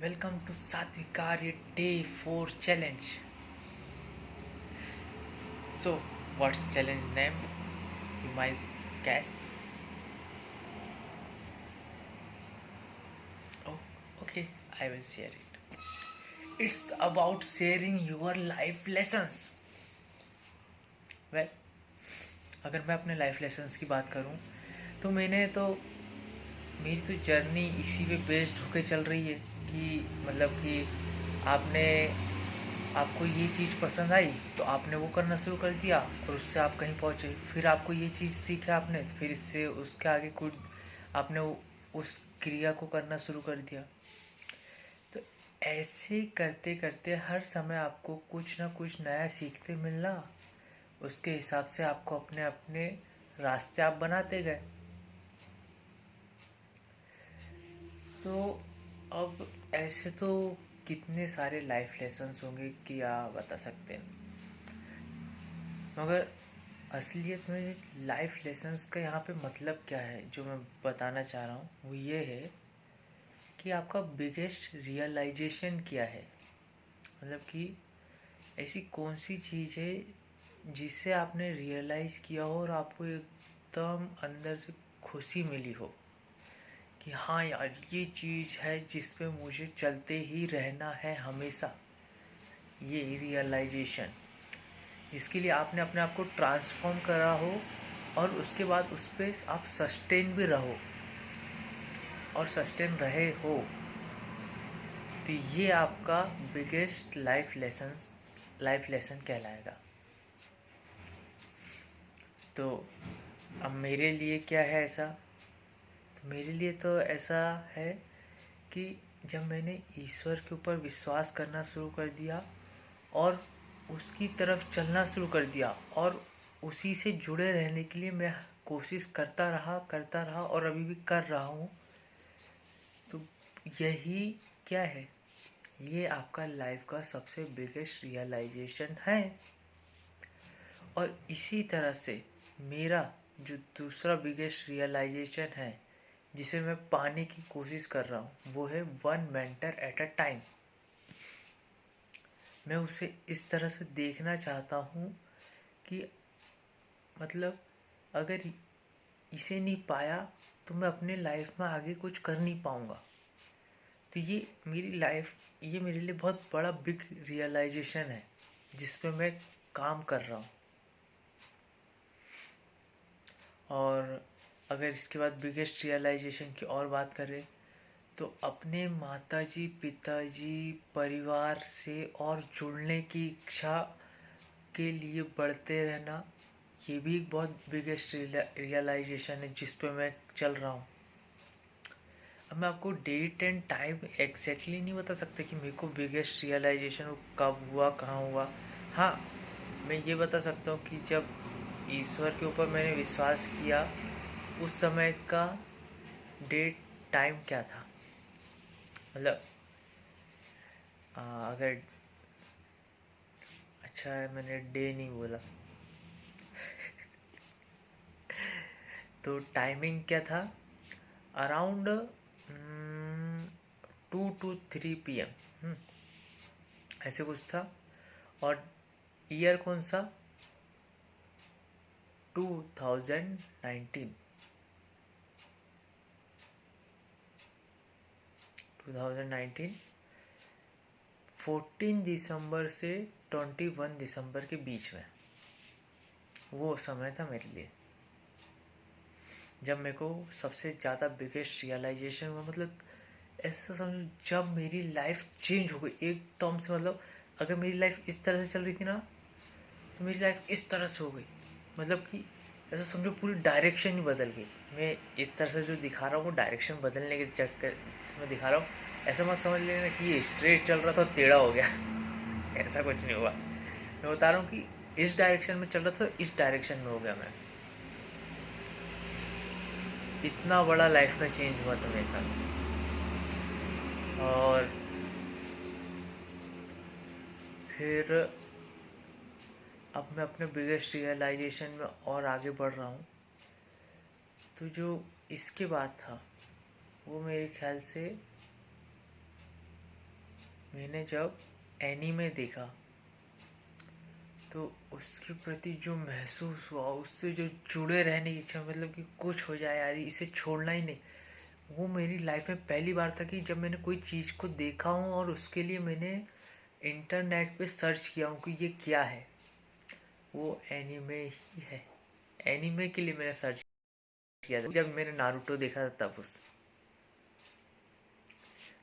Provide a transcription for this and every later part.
Welcome to Satvikarya Day 4 Challenge. So, what's challenge name? You might guess. Oh, okay, I will share it. It's about sharing your life lessons. Well, अगर मैं अपने life lessons की बात करूं तो मेरी तो जर्नी इसी पे बेस्ड होके चल रही है कि कि आपने आपको ये चीज़ पसंद आई तो आपने वो करना शुरू कर दिया और उससे आप कहीं पहुँचे। फिर आपको ये चीज़ सीखा आपने तो फिर इससे उसके आगे कुछ आपने उस क्रिया को करना शुरू कर दिया। तो ऐसे करते करते हर समय आपको कुछ ना कुछ नया सीखते मिलना, उसके हिसाब से आपको अपने अपने रास्ते आप बनाते गए। तो अब ऐसे तो कितने सारे लाइफ लेसन्स होंगे कि आप बता सकते हैं, मगर असलियत में लाइफ लेसन्स का यहाँ पे मतलब क्या है जो मैं बताना चाह रहा हूँ वो ये है कि आपका बिगेस्ट रियलाइजेशन क्या है। कि ऐसी कौन सी चीज़ है जिसे आपने रियलाइज़ किया हो और आपको एकदम अंदर से खुशी मिली हो कि हाँ यार ये चीज़ है जिस पे मुझे चलते ही रहना है हमेशा। ये रियलाइजेशन जिसके लिए आपने अपने आप को ट्रांसफॉर्म करा हो और उसके बाद उस पर आप सस्टेन भी रहो और सस्टेन रहे हो, तो ये आपका बिगेस्ट लाइफ लेसन कहलाएगा। तो अब मेरे लिए क्या है ऐसा, तो मेरे लिए तो ऐसा है कि जब मैंने ईश्वर के ऊपर विश्वास करना शुरू कर दिया और उसकी तरफ चलना शुरू कर दिया और उसी से जुड़े रहने के लिए मैं कोशिश करता रहा और अभी भी कर रहा हूँ, तो यही क्या है, ये आपका लाइफ का सबसे बिगेस्ट रियलाइजेशन है। और इसी तरह से मेरा जो दूसरा बिगेस्ट रियलाइजेशन है जिसे मैं पाने की कोशिश कर रहा हूँ वो है one mentor at a time. मैं उसे इस तरह से देखना चाहता हूँ कि अगर इसे नहीं पाया तो मैं अपने लाइफ में आगे कुछ कर नहीं पाऊँगा। तो ये मेरे लिए बहुत बड़ा बिग रियलाइजेशन है जिस पे मैं काम कर रहा हूँ। और अगर इसके बाद बिगेस्ट रियलाइजेशन की और बात करें तो अपने माताजी पिताजी परिवार से और जुड़ने की इच्छा के लिए बढ़ते रहना, ये भी एक बहुत बिगेस्ट रियलाइजेशन है जिस पे मैं चल रहा हूँ। अब मैं आपको डेट एंड टाइम एग्जैक्टली नहीं बता सकता कि मेरे को बिगेस्ट रियलाइजेशन कब हुआ कहाँ हुआ। हाँ, मैं ये बता सकता हूँ कि जब ईश्वर के ऊपर मैंने विश्वास किया उस समय का डेट टाइम क्या था। मतलब अगर अच्छा है मैंने डे नहीं बोला तो टाइमिंग क्या था, अराउंड 2 to 3 PM ऐसे कुछ था। और ईयर कौन सा, 2019 14 दिसंबर से 21 दिसंबर के बीच में वो समय था मेरे लिए जब मेरे को सबसे ज़्यादा बिगेस्ट रियलाइजेशन हुआ। ऐसा समझो जब मेरी लाइफ चेंज हो गई एकदम से। अगर मेरी लाइफ इस तरह से चल रही थी ना तो मेरी लाइफ इस तरह से हो गई। कि ऐसा समझो पूरी डायरेक्शन ही बदल गई। मैं इस तरह से जो दिखा रहा हूँ वो डायरेक्शन बदलने के चक्कर इसमें दिखा रहा हूँ। ऐसा मत समझ लेना कि ये स्ट्रेट चल रहा था टेढ़ा हो गया ऐसा कुछ नहीं हुआ। मैं बता रहा हूँ कि इस डायरेक्शन में चल रहा था इस डायरेक्शन में हो गया मैं। इतना बड़ा लाइफ का चेंज हुआ था मेरे साथ। और फिर अब मैं अपने बिगेस्ट रियलाइजेशन में और आगे बढ़ रहा हूँ। तो जो इसके बाद था वो मेरे ख्याल से मैंने जब एनीमे देखा तो उसके प्रति जो महसूस हुआ, उससे जो जुड़े रहने की इच्छा, मतलब कि कुछ हो जाए यार इसे छोड़ना ही नहीं, वो मेरी लाइफ में पहली बार था कि जब मैंने कोई चीज़ को देखा हूँ और उसके लिए मैंने इंटरनेट पे सर्च किया हूँ कि ये क्या है। वो एनीमे ही है। एनीमे के लिए मैंने सर्च किया था जब मैंने नारुतो देखा था तब। उस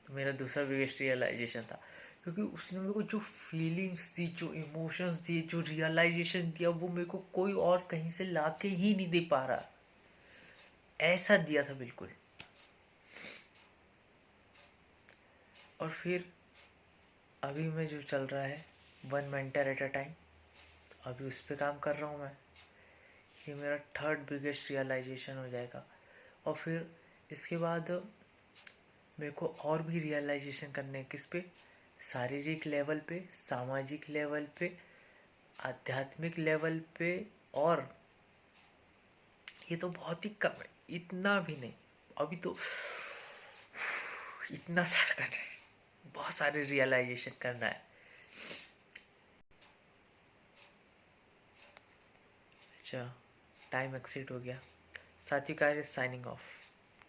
तो मेरा दूसरा बिगेस्ट रियलाइजेशन था, क्योंकि उसने मेरे को जो फीलिंग्स दी, जो इमोशंस दिए, जो रियलाइजेशन दिया, वो मेरे को कोई और कहीं से ला के ही नहीं दे पा रहा, ऐसा दिया था बिल्कुल। और फिर अभी मैं जो चल रहा है one mentor at a time, अभी उस पर काम कर रहा हूँ मैं। ये मेरा थर्ड बिगेस्ट रियलाइजेशन हो जाएगा। और फिर इसके बाद मेरे को और भी रियलाइजेशन करने हैं। किस पे? शारीरिक लेवल पे, सामाजिक लेवल पे, आध्यात्मिक लेवल पे। और ये तो बहुत ही कम है, इतना भी नहीं, अभी तो इतना सारा करना है, बहुत सारे रियलाइजेशन करना है। अच्छा, टाइम एक्सीड हो गया। साथी कार्य साइनिंग ऑफ।